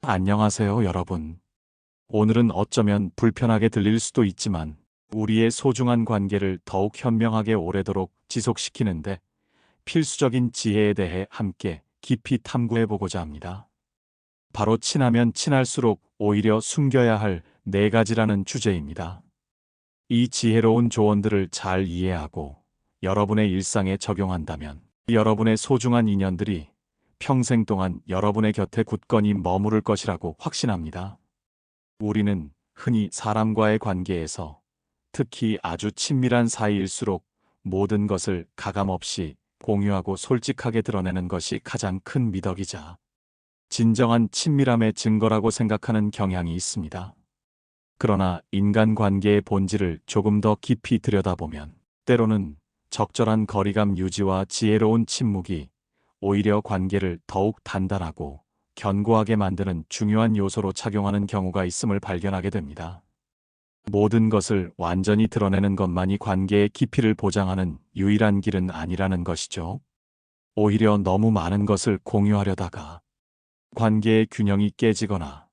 안녕하세요, 여러분. 오늘은 어쩌면 불편하게 들릴 수도 있지만 우리의 소중한 관계를 더욱 현명하게 오래도록 지속시키는데 필수적인 지혜에 대해 함께 깊이 탐구해 보고자 합니다. 바로 친하면 친할수록 오히려 숨겨야 할 네 가지라는 주제입니다. 이 지혜로운 조언들을 잘 이해하고 여러분의 일상에 적용한다면 여러분의 소중한 인연들이 평생 동안 여러분의 곁에 굳건히 머무를 것이라고 확신합니다. 우리는 흔히 사람과의 관계에서 특히 아주 친밀한 사이일수록 모든 것을 가감없이 공유하고 솔직하게 드러내는 것이 가장 큰 미덕이자 진정한 친밀함의 증거라고 생각하는 경향이 있습니다. 그러나 인간관계의 본질을 조금 더 깊이 들여다보면 때로는 적절한 거리감 유지와 지혜로운 침묵이 오히려 관계를 더욱 단단하고 견고하게 만드는 중요한 요소로 작용하는 경우가 있음을 발견하게 됩니다. 모든 것을 완전히 드러내는 것만이 관계의 깊이를 보장하는 유일한 길은 아니라는 것이죠. 오히려 너무 많은 것을 공유하려다가 관계의 균형이 깨지거나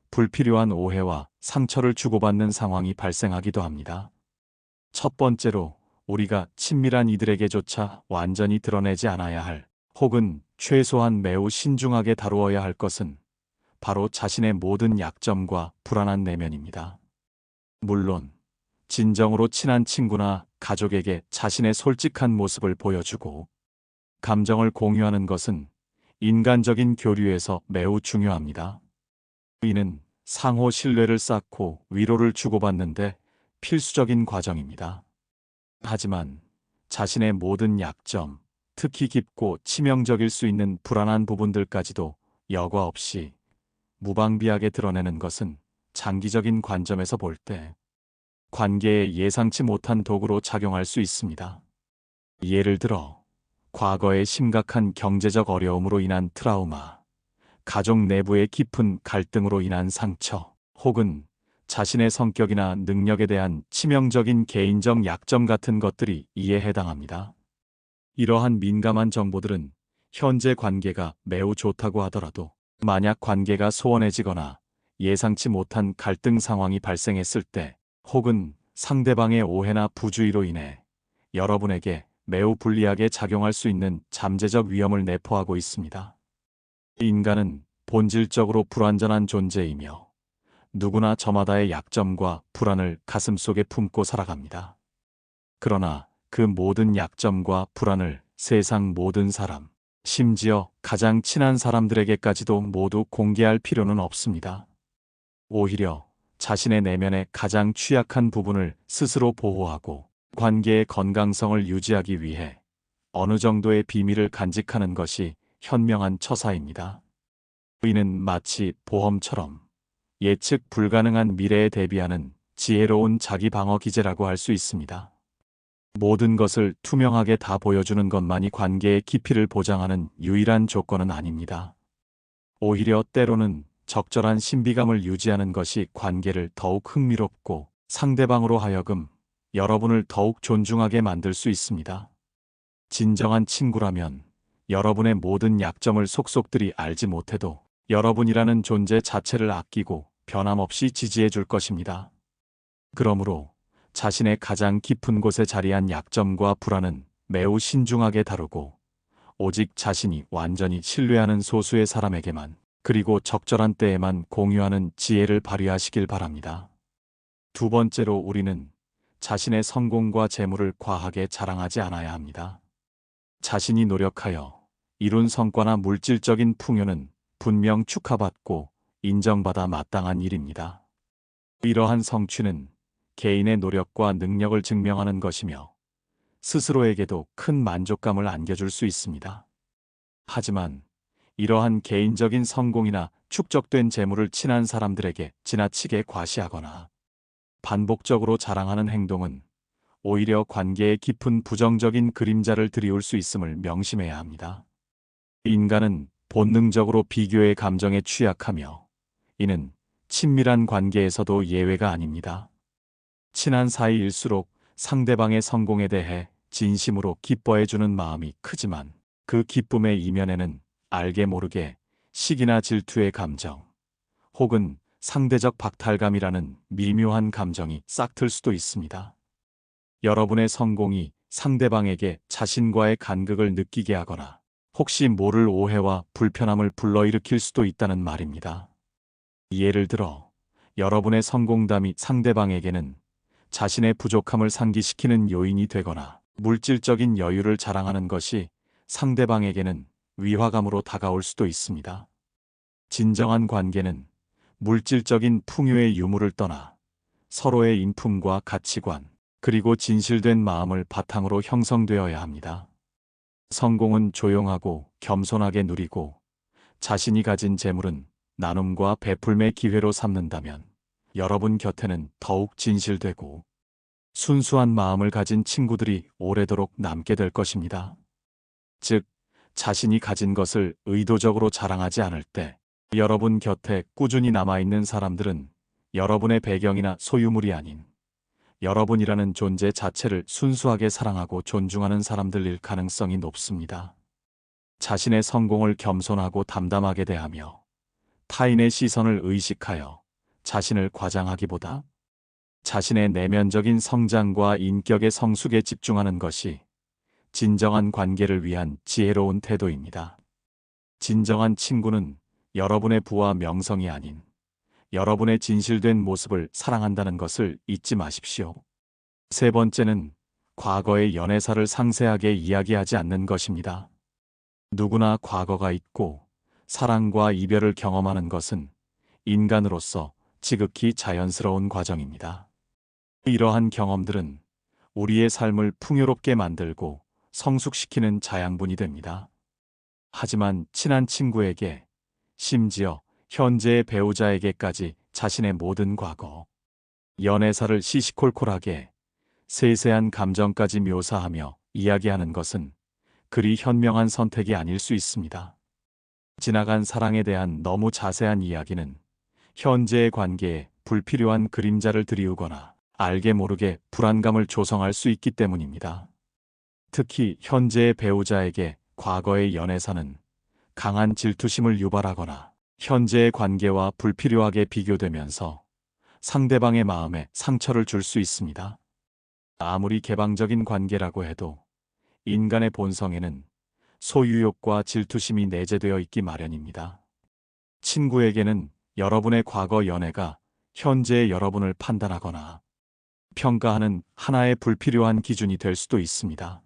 불필요한 오해와 상처를 주고받는 상황이 발생하기도 합니다. 첫 번째로 우리가 친밀한 이들에게조차 완전히 드러내지 않아야 할 혹은 최소한 매우 신중하게 다루어야 할 것은 바로 자신의 모든 약점과 불안한 내면입니다. 물론 진정으로 친한 친구나 가족에게 자신의 솔직한 모습을 보여주고 감정을 공유하는 것은 인간적인 교류에서 매우 중요합니다. 이는 상호 신뢰를 쌓고 위로를 주고받는데 필수적인 과정입니다. 하지만 자신의 모든 약점, 특히 깊고 치명적일 수 있는 불안한 부분들까지도 여과 없이 무방비하게 드러내는 것은 장기적인 관점에서 볼 때 관계에 예상치 못한 도구로 작용할 수 있습니다. 예를 들어 과거의 심각한 경제적 어려움으로 인한 트라우마, 가족 내부의 깊은 갈등으로 인한 상처, 혹은 자신의 성격이나 능력에 대한 치명적인 개인적 약점 같은 것들이 이에 해당합니다. 이러한 민감한 정보들은 현재 관계가 매우 좋다고 하더라도 만약 관계가 소원해지거나 예상치 못한 갈등 상황이 발생했을 때 혹은 상대방의 오해나 부주의로 인해 여러분에게 매우 불리하게 작용할 수 있는 잠재적 위험을 내포하고 있습니다. 인간은 본질적으로 불완전한 존재이며 누구나 저마다의 약점과 불안을 가슴속에 품고 살아갑니다. 그러나 그 모든 약점과 불안을 세상 모든 사람, 심지어 가장 친한 사람들에게까지도 모두 공개할 필요는 없습니다. 오히려 자신의 내면의 가장 취약한 부분을 스스로 보호하고 관계의 건강성을 유지하기 위해 어느 정도의 비밀을 간직하는 것이 현명한 처사입니다. 이는 마치 보험처럼 예측 불가능한 미래에 대비하는 지혜로운 자기 방어 기제라고 할 수 있습니다. 모든 것을 투명하게 다 보여주는 것만이 관계의 깊이를 보장하는 유일한 조건은 아닙니다. 오히려 때로는 적절한 신비감을 유지하는 것이 관계를 더욱 흥미롭고 상대방으로 하여금 여러분을 더욱 존중하게 만들 수 있습니다. 진정한 친구라면 여러분의 모든 약점을 속속들이 알지 못해도 여러분이라는 존재 자체를 아끼고 변함없이 지지해 줄 것입니다. 그러므로 자신의 가장 깊은 곳에 자리한 약점과 불안은 매우 신중하게 다루고 오직 자신이 완전히 신뢰하는 소수의 사람에게만 그리고 적절한 때에만 공유하는 지혜를 발휘하시길 바랍니다. 두 번째로 우리는 자신의 성공과 재물을 과하게 자랑하지 않아야 합니다. 자신이 노력하여 이룬 성과나 물질적인 풍요는 분명 축하받고 인정받아 마땅한 일입니다. 이러한 성취는 개인의 노력과 능력을 증명하는 것이며 스스로에게도 큰 만족감을 안겨줄 수 있습니다. 하지만 이러한 개인적인 성공이나 축적된 재물을 친한 사람들에게 지나치게 과시하거나 반복적으로 자랑하는 행동은 오히려 관계에 깊은 부정적인 그림자를 드리울 수 있음을 명심해야 합니다. 인간은 본능적으로 비교의 감정에 취약하며 이는 친밀한 관계에서도 예외가 아닙니다. 친한 사이일수록 상대방의 성공에 대해 진심으로 기뻐해주는 마음이 크지만 그 기쁨의 이면에는 알게 모르게 시기나 질투의 감정, 혹은 상대적 박탈감이라는 미묘한 감정이 싹틀 수도 있습니다. 여러분의 성공이 상대방에게 자신과의 간극을 느끼게 하거나 혹시 모를 오해와 불편함을 불러일으킬 수도 있다는 말입니다. 예를 들어 여러분의 성공담이 상대방에게는 자신의 부족함을 상기시키는 요인이 되거나 물질적인 여유를 자랑하는 것이 상대방에게는 위화감으로 다가올 수도 있습니다. 진정한 관계는 물질적인 풍요의 유무를 떠나 서로의 인품과 가치관, 그리고 진실된 마음을 바탕으로 형성되어야 합니다. 성공은 조용하고 겸손하게 누리고 자신이 가진 재물은 나눔과 베풀매 기회로 삼는다면 여러분 곁에는 더욱 진실되고 순수한 마음을 가진 친구들이 오래도록 남게 될 것입니다. 즉, 자신이 가진 것을 의도적으로 자랑하지 않을 때 여러분 곁에 꾸준히 남아있는 사람들은 여러분의 배경이나 소유물이 아닌 여러분이라는 존재 자체를 순수하게 사랑하고 존중하는 사람들일 가능성이 높습니다. 자신의 성공을 겸손하고 담담하게 대하며 타인의 시선을 의식하여 자신을 과장하기보다 자신의 내면적인 성장과 인격의 성숙에 집중하는 것이 진정한 관계를 위한 지혜로운 태도입니다. 진정한 친구는 여러분의 부와 명성이 아닌 여러분의 진실된 모습을 사랑한다는 것을 잊지 마십시오. 세 번째는 과거의 연애사를 상세하게 이야기하지 않는 것입니다. 누구나 과거가 있고 사랑과 이별을 경험하는 것은 인간으로서 지극히 자연스러운 과정입니다. 이러한 경험들은 우리의 삶을 풍요롭게 만들고 성숙시키는 자양분이 됩니다. 하지만 친한 친구에게, 심지어 현재의 배우자에게까지 자신의 모든 과거, 연애사를 시시콜콜하게 세세한 감정까지 묘사하며 이야기하는 것은 그리 현명한 선택이 아닐 수 있습니다. 지나간 사랑에 대한 너무 자세한 이야기는 현재의 관계에 불필요한 그림자를 들이우거나 알게 모르게 불안감을 조성할 수 있기 때문입니다. 특히 현재의 배우자에게 과거의 연애사는 강한 질투심을 유발하거나 현재의 관계와 불필요하게 비교되면서 상대방의 마음에 상처를 줄 수 있습니다. 아무리 개방적인 관계라고 해도 인간의 본성에는 소유욕과 질투심이 내재되어 있기 마련입니다. 친구에게는 여러분의 과거 연애가 현재의 여러분을 판단하거나 평가하는 하나의 불필요한 기준이 될 수도 있습니다.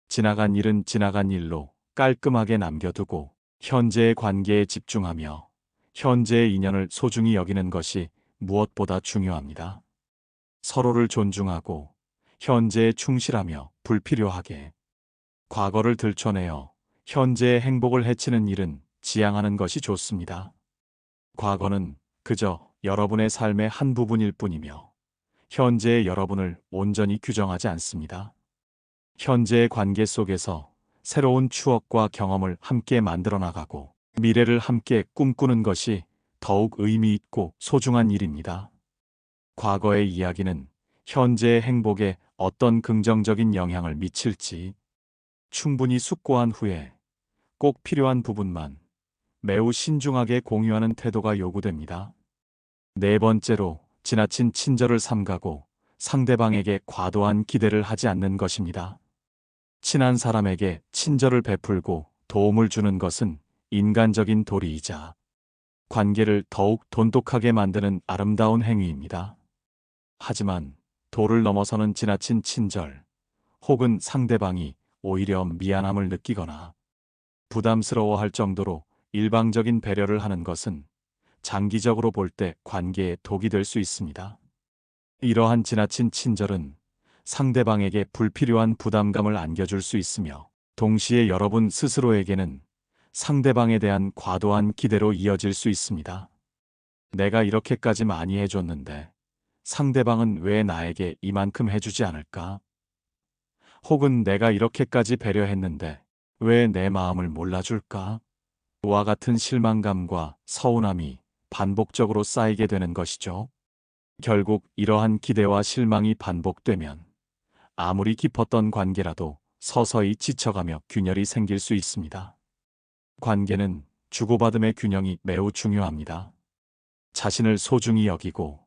지나간 일은 지나간 일로 깔끔하게 남겨두고 현재의 관계에 집중하며 현재의 인연을 소중히 여기는 것이 무엇보다 중요합니다. 서로를 존중하고 현재에 충실하며 불필요하게 과거를 들춰내어 현재의 행복을 해치는 일은 지양하는 것이 좋습니다. 과거는 그저 여러분의 삶의 한 부분일 뿐이며 현재의 여러분을 온전히 규정하지 않습니다. 현재의 관계 속에서 새로운 추억과 경험을 함께 만들어 나가고 미래를 함께 꿈꾸는 것이 더욱 의미 있고 소중한 일입니다. 과거의 이야기는 현재의 행복에 어떤 긍정적인 영향을 미칠지 충분히 숙고한 후에 꼭 필요한 부분만 매우 신중하게 공유하는 태도가 요구됩니다. 네 번째로 지나친 친절을 삼가고 상대방에게 과도한 기대를 하지 않는 것입니다. 친한 사람에게 친절을 베풀고 도움을 주는 것은 인간적인 도리이자 관계를 더욱 돈독하게 만드는 아름다운 행위입니다. 하지만 도를 넘어서는 지나친 친절, 혹은 상대방이 오히려 미안함을 느끼거나 부담스러워할 정도로 일방적인 배려를 하는 것은 장기적으로 볼 때 관계에 독이 될 수 있습니다. 이러한 지나친 친절은 상대방에게 불필요한 부담감을 안겨줄 수 있으며 동시에 여러분 스스로에게는 상대방에 대한 과도한 기대로 이어질 수 있습니다. 내가 이렇게까지 많이 해줬는데 상대방은 왜 나에게 이만큼 해주지 않을까? 혹은 내가 이렇게까지 배려했는데 왜 내 마음을 몰라줄까? 와 같은 실망감과 서운함이 반복적으로 쌓이게 되는 것이죠. 결국 이러한 기대와 실망이 반복되면 아무리 깊었던 관계라도 서서히 지쳐가며 균열이 생길 수 있습니다. 관계는 주고받음의 균형이 매우 중요합니다. 자신을 소중히 여기고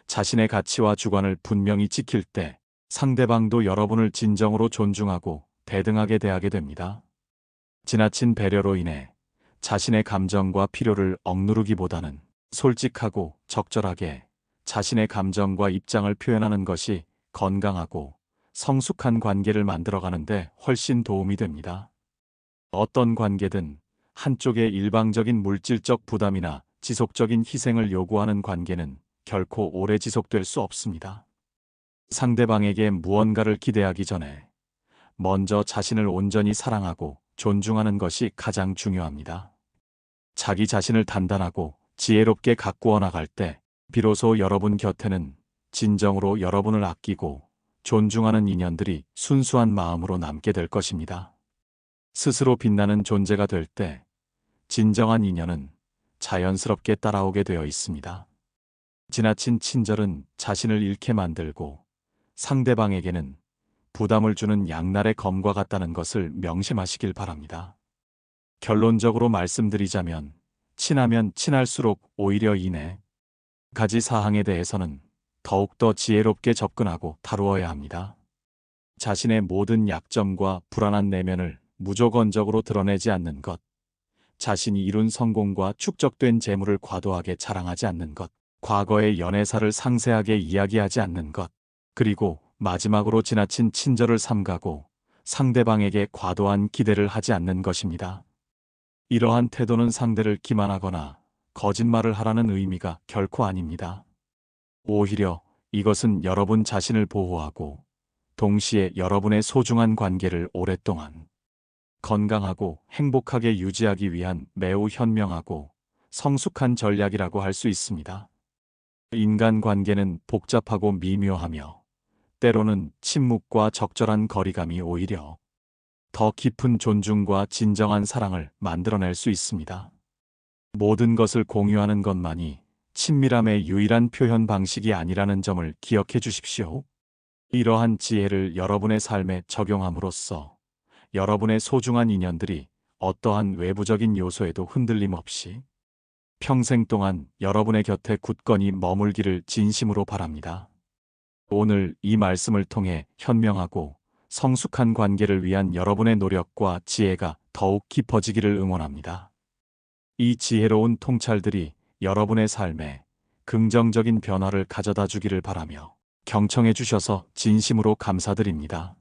자신의 가치와 주관을 분명히 지킬 때 상대방도 여러분을 진정으로 존중하고 대등하게 대하게 됩니다. 지나친 배려로 인해 자신의 감정과 필요를 억누르기보다는 솔직하고 적절하게 자신의 감정과 입장을 표현하는 것이 건강하고 성숙한 관계를 만들어가는데 훨씬 도움이 됩니다. 어떤 관계든 한쪽의 일방적인 물질적 부담이나 지속적인 희생을 요구하는 관계는 결코 오래 지속될 수 없습니다. 상대방에게 무언가를 기대하기 전에 먼저 자신을 온전히 사랑하고 존중하는 것이 가장 중요합니다. 자기 자신을 단단하고 지혜롭게 가꾸어 나갈 때 비로소 여러분 곁에는 진정으로 여러분을 아끼고 존중하는 인연들이 순수한 마음으로 남게 될 것입니다. 스스로 빛나는 존재가 될 때 진정한 인연은 자연스럽게 따라오게 되어 있습니다. 지나친 친절은 자신을 잃게 만들고 상대방에게는 부담을 주는 양날의 검과 같다는 것을 명심하시길 바랍니다. 결론적으로 말씀드리자면 친하면 친할수록 오히려 이 네 가지 사항에 대해서는 더욱더 지혜롭게 접근하고 다루어야 합니다. 자신의 모든 약점과 불안한 내면을 무조건적으로 드러내지 않는 것, 자신이 이룬 성공과 축적된 재물을 과도하게 자랑하지 않는 것, 과거의 연애사를 상세하게 이야기하지 않는 것, 그리고 마지막으로 지나친 친절을 삼가고 상대방에게 과도한 기대를 하지 않는 것입니다. 이러한 태도는 상대를 기만하거나 거짓말을 하라는 의미가 결코 아닙니다. 오히려 이것은 여러분 자신을 보호하고 동시에 여러분의 소중한 관계를 오랫동안 건강하고 행복하게 유지하기 위한 매우 현명하고 성숙한 전략이라고 할 수 있습니다. 인간관계는 복잡하고 미묘하며 때로는 침묵과 적절한 거리감이 오히려 더 깊은 존중과 진정한 사랑을 만들어낼 수 있습니다. 모든 것을 공유하는 것만이 친밀함의 유일한 표현 방식이 아니라는 점을 기억해 주십시오. 이러한 지혜를 여러분의 삶에 적용함으로써 여러분의 소중한 인연들이 어떠한 외부적인 요소에도 흔들림 없이 평생 동안 여러분의 곁에 굳건히 머물기를 진심으로 바랍니다. 오늘 이 말씀을 통해 현명하고 성숙한 관계를 위한 여러분의 노력과 지혜가 더욱 깊어지기를 응원합니다. 이 지혜로운 통찰들이 여러분의 삶에 긍정적인 변화를 가져다 주기를 바라며 경청해 주셔서 진심으로 감사드립니다.